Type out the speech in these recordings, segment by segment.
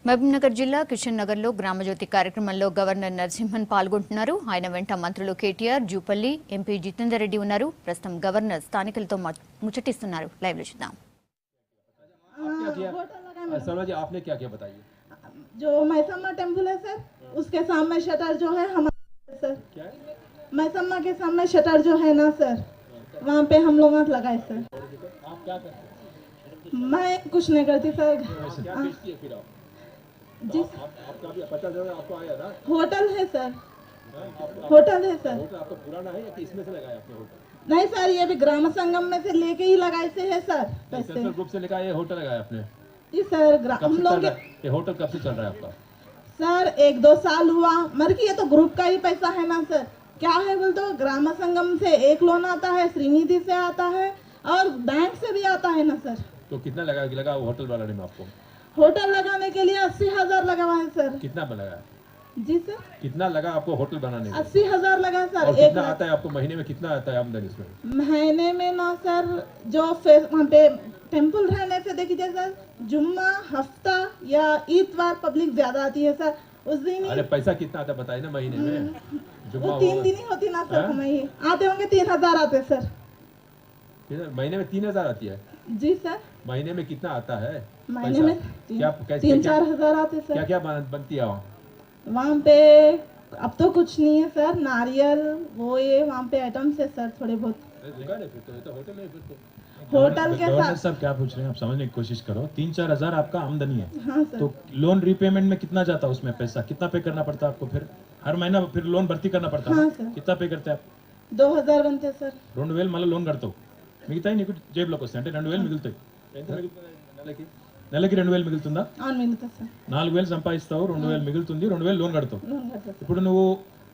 మహబూబ్నగర్ జిల్లా కిషన్ నగర్లో గ్రామజ్యోతి కార్యక్రమంలో గవర్నర్ నరసింహన్ పాల్గొంటున్నారు. ఆయన వెంట మంత్రులు కేటీఆర్, జూపల్లి, ఎంపీ జితేందర్ రెడ్డి ఉన్నారు. ప్రస్తుతం గవర్నర్ స్థానికులతో ముచ్చటిస్తున్నారు. లైవ్ లో చూద్దాం. जो मैसम्मा टेम्पल है सर, उसके सामने शटर जो है हमारा सर, मैसम्मा के सामने शटर जो है ना सर, वहाँ पे हम लोग लगाए सर। आप क्या करते हैं? मैं कुछ नहीं करती सर। क्या बेचती है फिर आप? जिस आपका भी पता चला आपको आया ना? होटल है सर, होटल है सर। होटल आपका पुराना है या कि इसमें से लगाया आपने होटल? नहीं सर, ये भी ग्राम संगम में से लेके ही लगाए से है सर पैसे। सेंट्रल ग्रुप से लेकर ये होटल लगाया आपने? जी सर, कब हम से लोग चल रहा है? ये होटल कब से चल रहा है आपका? सर 1-2 साल हुआ, मर की ये तो ग्रुप का ही पैसा है ना सर। क्या है बोल तो ग्राम संगम से एक लोन आता है, श्रीनिधि से आता है और बैंक से भी आता है ना सर। तो कितना लगा होटल बनाने में आपको? होटल लगाने के लिए 80,000 लगा हुआ है सर। कितना लगा? जी सर, कितना लगा आपको होटल बनाने में? 80,000 लगा सर। और कितना आता है आपको महीने में, कितना आता है आमदनी इसमें? महीने में ना सर, जो वहाँ पे टेम्पल रहने से देखिए सर, जुम्मा, हफ्ता या ईदवार पब्लिक ज्यादा आती है सर, उस दिन ही अरे पैसा कितना आता बताइए ना महीने में? जुम्मा वो 3 दिन ही होती ना सर। कमाई आते होंगे 3,000 आते सर। महीने में 3,000 आती है? जी सर, महीने में कितना आता है महीने पैसा? में क्या कैसे 3-4 हजार आते सर। क्या क्या बनती है वहाँ? वहाँ पे अब तो कुछ नहीं है सर, नारियल वो ये वहाँ पे आइटम्स है सर, थोड़े बहुत। दुकान है फिर तो, ये तो होटल है फिर तो। होटल के गवर्नर साथ साहब क्या पूछ रहे हैं आप समझने की कोशिश करो। 3-4 हजार आपका आमदनी है, हाँ सर। तो लोन रीपेमेंट में कितना जाता है? उसमें पैसा कितना पे करना पड़ता है आपको? फिर हर महीना फिर लोन भर्ती करना पड़ता है हाँ ना? सर। कितना पे करते हैं आप? 2,000 बनते सर। 2,000 మళ్ళీ లోన్ కడతావు, మిగతాయి నీకు జేబులోకి వస్తాయి. అంటే 2,000 మిగులుతాయి. ఎంత మిగులుతుంది నెలకి? నెలకి 2,000 మిగులుతుందా? అవును మిగులుతా సార్. 4,000 సంపాదిస్తావు, 2,000 మిగులుతుంది, 2,000 లోన్ కడతావు. లోన్ కడతా. ఇప్పుడు నువ్వు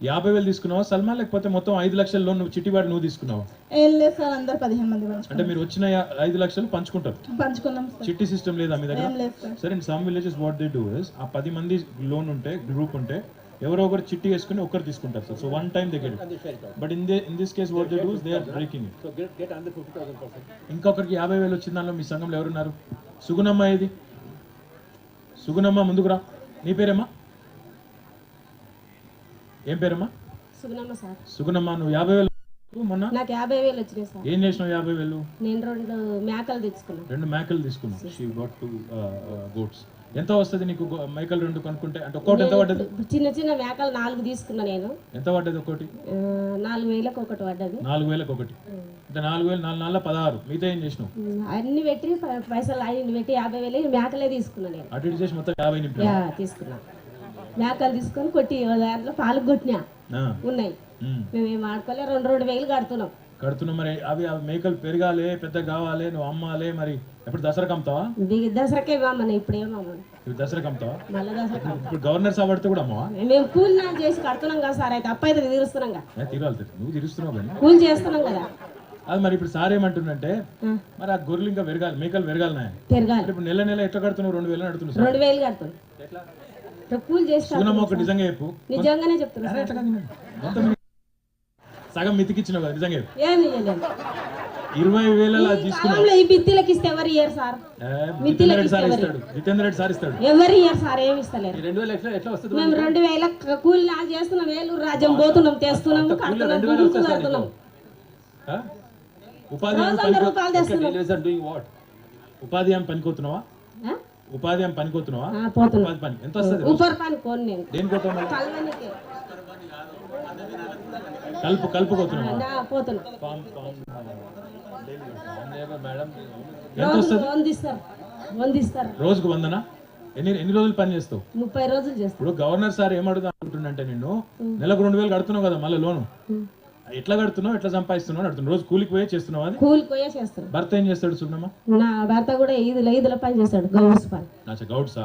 50,000 తీసుకున్నావా సల్మా, లేకపోతే మొత్తం 5 లక్షల లోన్ నువ్వు చిట్టివాడి నువ్వు తీసుకున్నావా? ఏం లేదు సార్, అందరు 15 మంది అంటే పంచుకున్నాం. మీరు వచ్చిన 5 లక్షలు పంచుకుంటారు. పంచుకున్నాం సార్. చిట్టి సిస్టమ్ లేదా మీ దగ్గర? ఏం లేదు సార్. సరే, in some villages what they do is, ఆ 10 మంది లోన్ ఉంటే గ్రూప్ ఉంటే ఎవరో ఒకరు చిట్టి వేసుకుని ఒకరు తీసుకుంటారు sir. So one time they get it. But in this case what they do is they are breaking it. So get under 50,000%. ఇంకొకరికి 50,000 వచ్చిన దానిలో మీ సంఘంలో ఎవరున్నారు? సుగుణమ్మ ఏది? సుగుణమ్మ ముందుకు రా. నీ పేరేమ్మా? ఏం పేరమ్మా? సుగుణమ్మ సార్. సుగుణమ్మ, నువ్వు 50,000 మొన్న నాకు 50,000 వచ్చినాయి సార్. ఏం చేసినావు 50,000? నేను 2 మేకలు తెచ్చుకున్నాను. 2 మేకలు తీసుకున్నావు. She got 2 goats. ఎంత వస్తుంది నీకు మేకలు 2 కొనుక్కుంటే? అంటే ఒక్కోటి ఎంత పడ్డది? చిన్న చిన్న మేకలు 4 తీసుకున్నా నేను. ఎంత పడ్డది ఒక్కోటి? 4,000కి ఒకటి పడ్డది. 4,000కి ఒకటి. అంటే 4,000 4 16. మిగతా ఏం చేసినావు? అన్ని పెట్టి పైసలు అన్ని పెట్టి 50,000 మేకలే తీసుకున్నా నేను. అటు ఇటు చేసి మొత్తం 50 నింపా. తీసుకున్నా. మేకలు తీసుకొని కొట్టి దాంట్లో పాలు కొట్టినా ఉన్నాయి. మేమేం ఆడుకోలే, 2,000 కడుతున్నాం. కడుతున్నావు. మరి అవి మేకలు పెరగాలి, పెద్ద కావాలి, నువ్వు అమ్మాలి. మరి ఎప్పుడు దసరాకి అమ్ముతావా? దసరాకే ఇవ్వమని. ఇప్పుడు ఏమమ్మని ఇప్పుడు దసరాకి అమ్ముతావా? మళ్ళీ దసరా ఇప్పుడు గవర్నర్ సాబ్ పడితే కూడా అమ్మవా? మేము కూలి నా చేసి కడుతున్నాం కదా సార్. అయితే అప్ప అయితే తీరుస్తున్నాం కదా. తీరాలి, నువ్వు తీరుస్తున్నావు కానీ కూలి చేస్తున్నాం కదా. అది మరి ఇప్పుడు సార్ ఏమంటుండంటే, మరి ఆ గొర్రెలు ఇంకా పెరగాలి, మేకలు పెరగాలి. పెరగాలి. ఇప్పుడు నెల నెల ఎట్లా కడుతున్నావు? 2,000 అడుగుతున్నావు. 2,000 కడుతున్నాం. కూలి చేస్తాం. ఒక నిజంగా చెప్పు. నిజంగానే చెప్తున్నా. మొత్తం సగం మితికిచ్చినావు కదా నిజంగా? ఏమి ఇయ్యలేదు. 20,000 తీసుకున్నావు. ఈ బిత్తిలకి ఇస్తే ఎవరు ఇయ్యరు సార్. జితేందర్ రెడ్డి సార్ ఇస్తాడు. జితేందర్ రెడ్డి సార్ ఇస్తాడు. ఎవరు ఇయ్యరు సార్, ఏమి ఇస్తలేరు. 2,000 ఎట్లా వస్తుంది? మేము 2,000 కూలి నాలు చేస్తున్నాం. వేలూరు రాజ్యం పోతున్నాం, తెస్తున్నాం, కడుతున్నాం, కడుతున్నాం. ఉపాధి హామీ ఉపాధి హామీ పనికోతున్నావా? ఉపాధి హామీ పనికోతున్నావా? ఉపాధి పని ఎంత వస్తుంది? ఊపర్ పని కోని నేను దేనికోతున్నావు? కల్వనికి కలుపుకోతున్నావా? పోతున్నా. ఎంత వస్తుంది? వందిస్తారు. రోజుకు 100? ఎన్ని రోజులు పని చేస్తావు? 30 రోజులు చేస్తాను. ఇప్పుడు గవర్నర్ సార్ ఏమడుగుతా అంటుండంటే, నిన్ను నెలకు 2,000 కడుతున్నావు కదా, మళ్ళీ లోను ఎట్లా కడుతున్నావు, ఎట్లా సంపాదిస్తున్నావు అడుగుతున్నావు. రోజు కూలికి పోయే చేస్తున్నావు? అది కూలికి పోయే చేస్తాను. భర్త ఏం చేస్తాడు సున్నమ్మ? నా భర్త కూడా ఈదుల పని చేస్తాడు, గౌడ్స్ పని. అచ్చా, గౌడ్సా?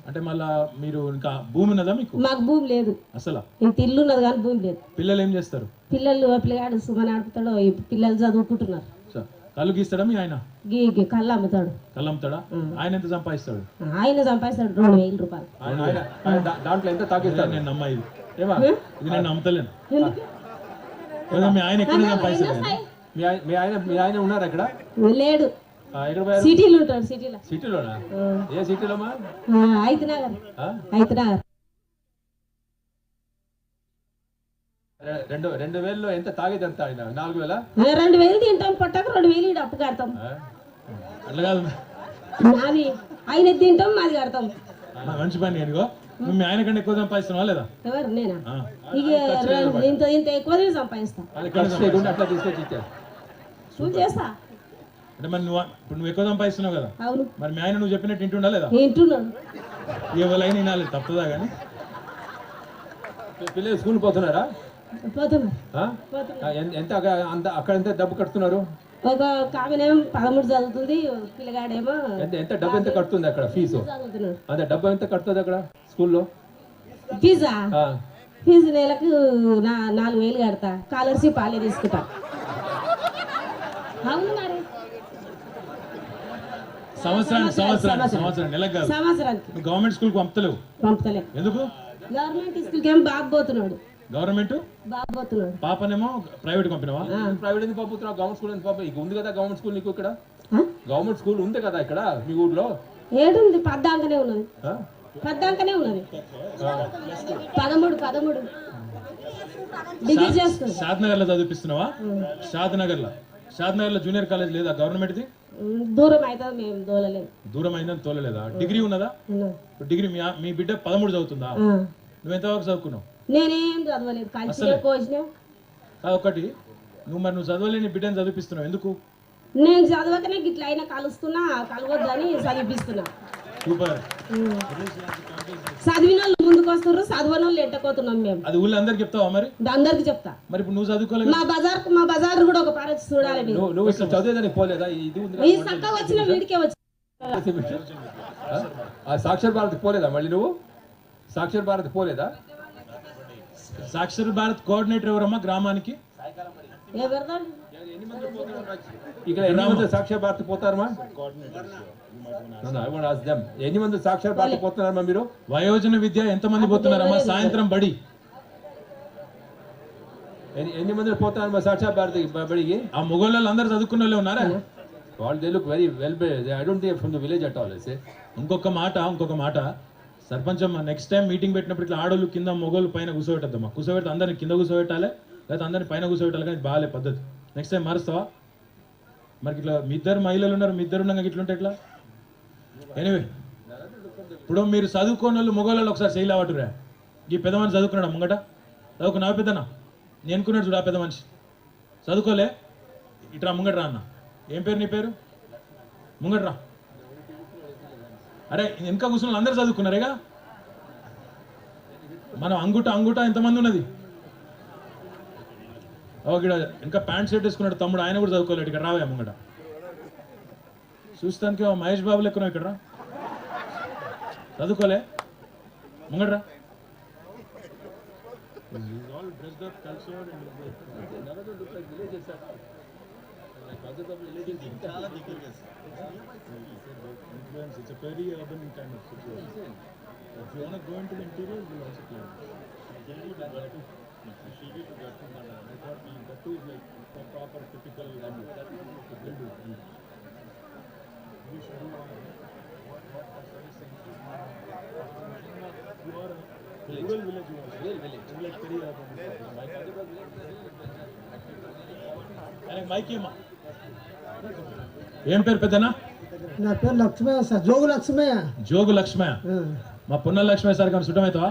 అంటే మళ్ళా మీరు ఇంకా భూమి ఉన్నదా మీకు? మాకు భూమి లేదు అసలు. ఇంత ఇల్లు ఉన్నది కానీ భూమి లేదు. పిల్లలు ఏం చేస్తారు? పిల్లగాడు సుమని ఆడుపుతాడు. ఈ పిల్లలు చదువుకుంటున్నారు. కళ్ళు గీస్తాడా మీ ఆయన? కళ్ళు అమ్ముతాడు. కళ్ళు అమ్ముతాడా? ఆయన ఎంత సంపాదిస్తాడు? ఆయన సంపాదిస్తాడు 2,000 రూపాయలు. దాంట్లో ఎంత తాకిస్తాడు? నేను నమ్మ ఇది నేను నమ్మతలేను. మీ ఆయన ఎక్కడ సంపాదిస్తాడు? మీ ఆయన ఉన్నారా ఇక్కడ? లేడు. ఎక్కడ పోయారు సిటీలో ఉంటాడు సిటీలో సిటీలోనా ఏ సిటీలోమా అయితనగర్ ఆ? అయితనగర్ 2000లో ఎంత తాగేది ఎంత ఆయన 4000 2000 తింటాం పొట్టకు 2000 ఈడ అప్పు కడతాం అట్లా కాదు నాది ఆయన తింటాం మాది కడతాం మంచి పని ఎందుకో నువ్వు మీ ఆయన కంటే ఎక్కువ సంపాదిస్తున్నావా లేదా ఎవరు నేనా ఇక ఇంత ఇంత ఎక్కువ సంపాదిస్తా అని ఖర్చు చేయకుండా అట్లా తీసుకొచ్చి ఇచ్చారు నువ్వు చేస్తా అంటే మరి ఇప్పుడు నువ్వు ఎక్కువ సంపాదిస్తున్నావు కదా అవును మరి మీ ఆయన నువ్వు చెప్పినట్టు వింటుండా లేదా వింటున్నాడు ఎవరైనా వినాలి తప్పదా కానీ పిల్లలు స్కూల్ పోతున్నారా పోతున్నా ఆ? ఎంత అక్కడ ఎంత డబ్బు కడుతున్నారు ఒక కామెనేమో 13 చదువుతుంది పిల్లగాడేమో ఎంత డబ్బు ఎంత కడుతుంది అక్కడ ఫీజు చదువుతున్నాడు అదే డబ్బు ఎంత కడుతుంది అక్కడ స్కూల్లో ఫీజా ఫీజు నెలకు 4000 కడతా స్కాలర్షిప్ వాళ్ళే తీసుకుంటా అవును మరి సంవత్సరానికి నెలకు కాదు సంవత్సరానికి నువ్వు గవర్నమెంట్ స్కూల్కి పంపుతలేవు పంపుతలే ఎందుకు గవర్నమెంట్ స్కూల్కి ఏం బాగా పోతున్నాడు గవర్నమెంట్ బాగా పోతున్నాడు పాపనేమో ప్రైవేట్ పంపినవా ప్రైవేట్ ఎందుకు పంపుతున్నావు గవర్నమెంట్ స్కూల్ ఎందుకు పంప ఇక ఉంది కదా గవర్నమెంట్ స్కూల్ నీకు ఇక్కడ గవర్నమెంట్ స్కూల్ ఉంది కదా ఇక్కడ మీ ఊర్లో ఏడుంది పద్దాంకనే ఉన్నది ఆ? పద్దాంకనే ఉన్నది 13 డిగ్రీ చేస్తుంది షాద్నగర్ లో చదివిస్తున్నావా షాద్నగర్ లో జూనియర్ కాలేజ్ లేదా గవర్నమెంట్ది దూరం అవుతుంది మేము దోలలేదు దూరం అయిందని తోలలేదా డిగ్రీ ఉన్నదా ఇప్పుడు డిగ్రీ మీ బిడ్డ 13 చదువుతుందా నువ్వు ఎంతవరకు చదువుకున్నావు నేనేం చదవలేదు కలిసి కోసిన ఒకటి నువ్వు చదవలేని బిడ్డని చదివిస్తున్నావు ఎందుకు నేను చదవకనే ఇట్లా అయినా కలుస్తున్నా కలవద్దని చదివిస్తున్నా సూపర్ చదివిన వాళ్ళు ముందుకు వస్తారు చదవని వాళ్ళు ఎట్టపోతున్నాం మేము అది ఊళ్ళో అందరికి చెప్తావా మరి అందరికి చెప్తా మరి ఇప్పుడు నువ్వు చదువుకోలేదు మా బజార్ కూడా ఒక పారచి చూడాలి మీరు. నువ్వు ఇక్కడ చదివేదానికి పోలేదా ఇది ఉంది ఈ చక్క వచ్చిన వీడికే వచ్చి ఆ సాక్షర్ భారత్ పోలేదా మళ్ళీ నువ్వు సాక్షర్ భారత్ పోలేదా సాక్షర భారత్ కోఆర్డినేటర్ ఎవరమ్మా గ్రామానికి ఎవరిదా ఇక్కడ ఎన్ని మంది సాక్షర్ భారత్ పోతారమ్మా ఎన్ని మంది సాక్షర్ భారత్ పోతున్నారమ్మా మీరు వయోజన విద్య ఎంతమంది పోతున్నారమ్మా సాయంత్రం బడి ఎన్ని మంది పోతారమ్మా సాక్షర్ భారత్ బడికి ఆ మొగోళ్ళు అందరు చదువుకున్న వాళ్ళే ఉన్నారా వాళ్ళు they look very well I don't think from the village at all ఇంకొక మాట సర్పంచ్ అమ్మ నెక్స్ట్ టైం మీటింగ్ పెట్టినప్పుడు ఇట్లా ఆడోళ్ళు కింద మొగోళ్ళు పైన కూర్చోబెట్టద్దమ్మా కూర్చోబెడితే అందరిని కింద కూర్చోబెట్టాలి లేకపోతే అందరిని పైన కూర్చోబెట్టాలి కానీ బాగాలే పద్ధతి నెక్స్ట్ టైం మారుస్తావా మరి ఇట్లా మీ ఇద్దరు మహిళలు ఉన్నారు మీ ఇద్దరు ఉన్నాక ఇట్లుంటే ఎట్లా ఎనివే ఇప్పుడు మీరు చదువుకోని వాళ్ళు మొగోళ్ళు ఒకసారి చేయలేవట్టురా ఈ పెద్ద మనిషి చదువుకున్నాడా ముంగట చదువుకున్నావా పెద్దనా నేను అనుకున్నాడు చూడు ఆ పెద్ద మనిషి చదువుకోలే ఇట్రా ముంగట రా అన్న ఏం పేరు నీ పేరు ముంగట రా అరే వెనక కూర్చున్న అందరూ చదువుకున్నారేగా మనం అంగుట ఎంతమంది ఉన్నది ఇక్కడ ఇంకా ప్యాంట్ షర్ట్ వేసుకున్నాడు తమ్ముడు ఆయన కూడా చదువుకోలేడు ఇక్కడ రావే ముంగట చూస్తానికి మహేష్ బాబు లెక్కన ఇక్కడ రా చదువుకోలే ముంగట రా It's a very urban kind of situation. If you want to go into the interior, we'll also plan. That too is like a proper typical venue. We'll do. We should do you are a rural village. Rural village. Like very urban. And Mikey ma. ఏం పేరు పెద్దనా నా పేరు Lakshmaiah sir Jogu Lakshmaiah Jogu Lakshmaiah మా పున్నల Lakshmaiah sir కానీ సుట్టమవుతావా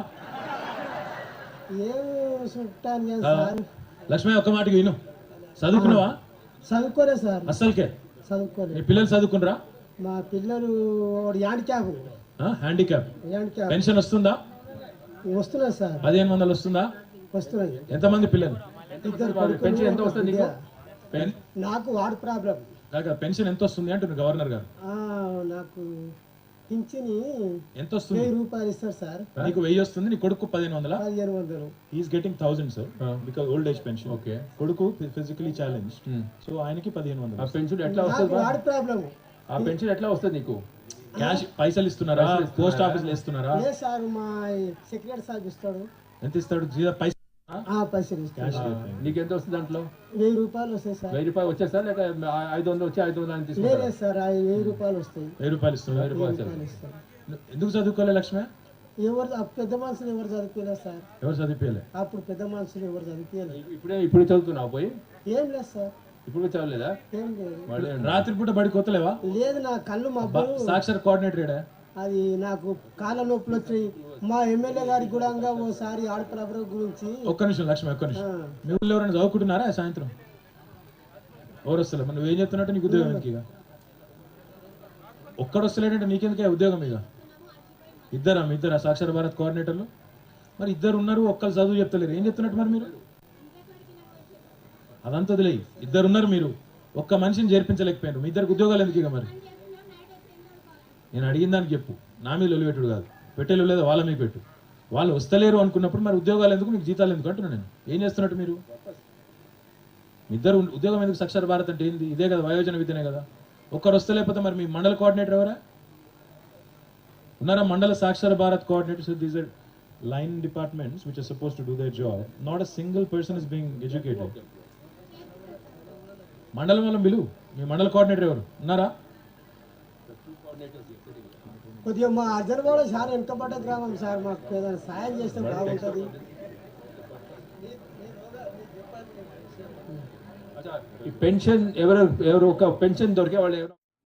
ఏం చుట్టాను sir Lakshmaiah ఒక్క మాటకి విను చదువుకున్నావా చదువుకోలే సార్ అస్సలకే చదువుకోలే మీ పిల్లలు చదువుకున్నారా మా పిల్లలు హ్యాండిక్యాప్ పెన్షన్ వస్తుందా వస్తున్నాయి సార్ 1500 వస్తుందా వస్తున్నాయి ఎంతమంది పిల్లలు పెన్షన్ ఎంత వస్తుంది నీకు నాకు వార్డ్ ప్రాబ్లం పెన్షన్ ఎంత వస్తుంది అంటున్నారు గవర్నర్ గారు నాకు పింఛని ఎంత వస్తుంది 1000 రూపాయలు ఇస్తారు సార్ నీకు 1000 వస్తుంది నీ కొడుకు 1500 is getting 1000 sir because old age pension okay కొడుకు ఫిజికలీ ఛాలెంజ్ సో ఆయనకి 1500 ఆ పెన్షన్ ఎట్లా వస్తుంది వార్డ్ ప్రాబ్లం ఆ పెన్షన్ ఎట్లా వస్తుంది నీకు క్యాష్ పైసలు ఇస్తున్నారా పోస్ట్ ఆఫీస్ లో ఇస్తున్నారా లేదు సార్ మా సెక్రటరీ సార్ ఇస్తాడు ఎంత ఇస్తాడు జీతా పైసలు పైసలు ఇస్తాను. నీకెంత వస్తుంది దాంట్లో? 1000 రూపాయలు వస్తాయి సార్. 1000 రూపాయలు వచ్చేస్తా లేక 500 వచ్చి 500 అని తీసుకుంటా? లేదు సార్, 1000 రూపాయలు వస్తాయి. 1000 రూపాయలు ఇస్తున్నారు. 1000 రూపాయలు రూపాయలు ఇస్తాను. ఎందుకు చదువుకోలే లక్ష్మి? పెద్ద మనుషులు ఎవరు చదివిపోయలేదు సార్. ఎవరు చదివిపోయలే? అప్పుడు పెద్ద మనుషులు ఎవరు చదివిపోయలేదు. ఇప్పుడు చదువుతున్నావు పోయి? ఏం లేదు సార్, ఇప్పుడు చదవలేదా? ఏం లేదు. మళ్ళీ రాత్రిపూట బడి కొత్తలేవా? లేదు, నా కళ్ళు మబ్బులు. సాక్షర కోఆర్డినేటర్ అది నాకు కాళ్ళ నొప్పులు వచ్చాయి. మా ఎమ్మెల్యే గారికి కూడా ఓసారి ఆడపిల్ల గురించి. ఒక్క నిమిషం లక్ష్మి, ఒక్క నిమిషం. మీ ఊళ్ళో ఎవరైనా చదువుకుంటున్నారా సాయంత్రం? ఎవరు వస్తలే? మరి నువ్వేం చెప్తున్నట్టు నీకు ఉద్యోగం ఎందుకు? ఇక ఒక్కడు వస్తలేడంటే నీకెందుకే ఉద్యోగం? ఇక ఇద్దరా సాక్షర భారత్ కోఆర్డినేటర్లు? మరి ఇద్దరు ఉన్నారు, ఒక్కరు చదువు చెప్తలేరు, ఏం చెప్తున్నట్టు మరి మీరు? అదంతా వదిలేయి. ఇద్దరు ఉన్నారు, మీరు ఒక్క మనిషిని చేర్పించలేకపోయారు. మీ ఇద్దరికి ఉద్యోగాలు ఎందుకు? ఇక మరి నేను అడిగిన దానికి చెప్పు, నా మీద లొలిపెట్టుడు కాదు. పెట్టేలు లేదా వాళ్ళ మీద పెట్టు. వాళ్ళు వస్తలేరు అనుకున్నప్పుడు మరి ఉద్యోగాలు ఎందుకు, మీకు జీతాలు ఎందుకు అంటున్నా నేను. ఏం చేస్తున్నట్టు మీరు? ఇద్దరు ఉద్యోగం ఎందుకు? సాక్షర భారత్ అంటే ఏంది? ఇదే కదా, వయోజన విద్యనే కదా. ఒక్కరు వస్తలేకపోతే మరి మీ మండల కోఆర్డినేటర్ ఎవరా ఉన్నారా? మండల Sakshar Bharat coordinators. These are line departments which are supposed to do their job. Not a single person is being educated. మండలం వల్ల పిలువు. మీ మండల కోఆర్డినేటర్ ఎవరు ఉన్నారా? కొద్దిగా మా అర్జనవాడ చాలా వెనుకబడ్డ గ్రామం సార్, మాకు ఏదైనా సాయం చేస్తే బాగుంటుంది. ఈ పెన్షన్ ఎవరు ఒక పెన్షన్ దొరికే వాళ్ళు ఎవరు?